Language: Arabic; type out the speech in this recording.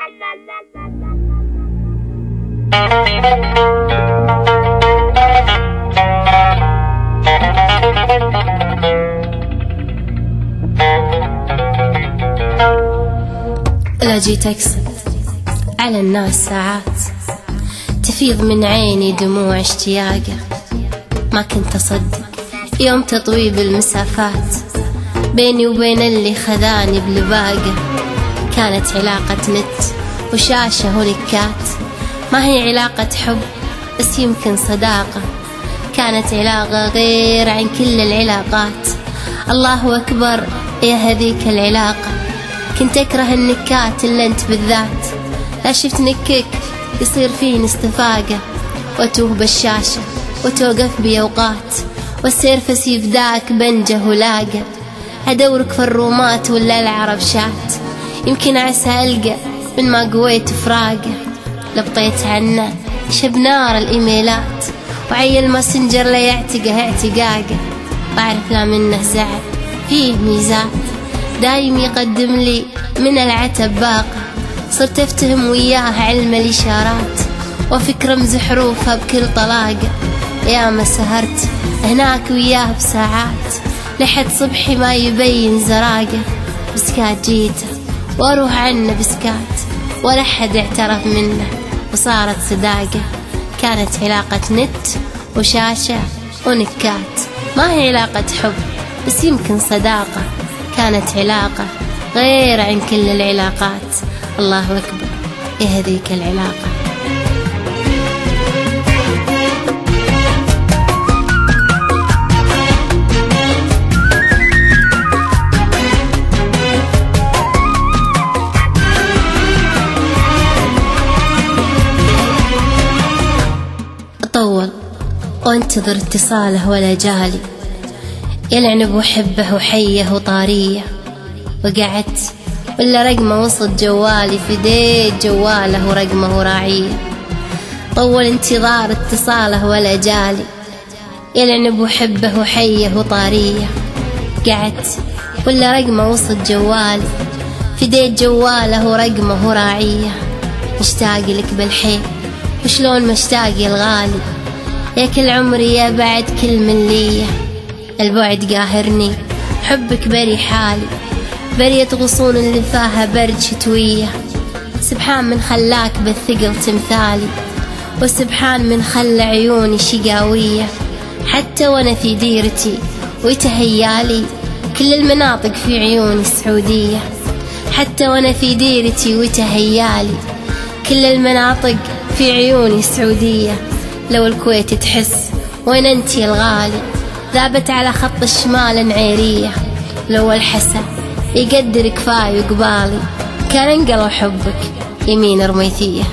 لا جيت أقصد على الناس ساعات تفيض من عيني دموع اشتياقه، ما كنت أصدق يوم تطويب المسافات بيني وبين اللي خذاني بلباقه. كانت علاقة نت وشاشة ونكات، ما هي علاقة حب بس يمكن صداقة. كانت علاقة غير عن كل العلاقات. الله أكبر يا هذيك العلاقة. كنت أكره النكات اللي أنت بالذات، لا شفت نكك يصير فيني استفاقة، وأتوه بالشاشة وتوقف بي أوقات، والسير فسيف ذاك بنجه ولاقة. أدورك في الرومات ولا العرب شات، يمكن عسى ألقى من ما قويت فراقة. لبطيت عنه شب نار الإيميلات، وعي الماسنجر لا يعتقه اعتقاقه. بعرف لا منه زعل فيه ميزات، دايم يقدم لي من العتب باقة. صرت افتهم وياه علم الإشارات، وفك رمز حروفها بكل طلاقة. يا ما سهرت هناك وياه بساعات، لحد صبحي ما يبين زراقة. بسكات جيته واروح عنه بسكات، ولا حد اعترف منه وصارت صداقة. كانت علاقة نت وشاشة ونكات، ما هي علاقة حب بس يمكن صداقة. كانت علاقة غير عن كل العلاقات. الله أكبر يا هذيك العلاقة. أطول وانتظر اتصاله ولا جالي، يلعنب وحبه وحيه وطاريه. وقعدت ولا رقمه وسط جوالي، فديت جواله ورقمه راعيه. طول انتظار اتصاله ولا جالي، يلعنب وحبه وحيه وطاريه. قعدت ولا رقمه وسط جوالي، فديت جواله ورقمه راعيه. مشتاق لك بالحيل وشلون مشتاقي الغالي، يا كل عمري يا بعد كل من ليه. البعد قاهرني حبك بري حالي، برية غصون اللي فاها برد شتوية. سبحان من خلاك بالثقل تمثالي، وسبحان من خلى عيوني شقاوية. حتى وانا في ديرتي ويتهيالي كل المناطق في عيوني سعودية. حتى وانا في ديرتي ويتهيالي كل المناطق في عيوني سعودية. لو الكويت تحس وين انتي الغالي، ذابت على خط الشمال نعيرية. لو الحسن يقدر كفاي وقبالي، كان انقلوا حبك يمين رميثية.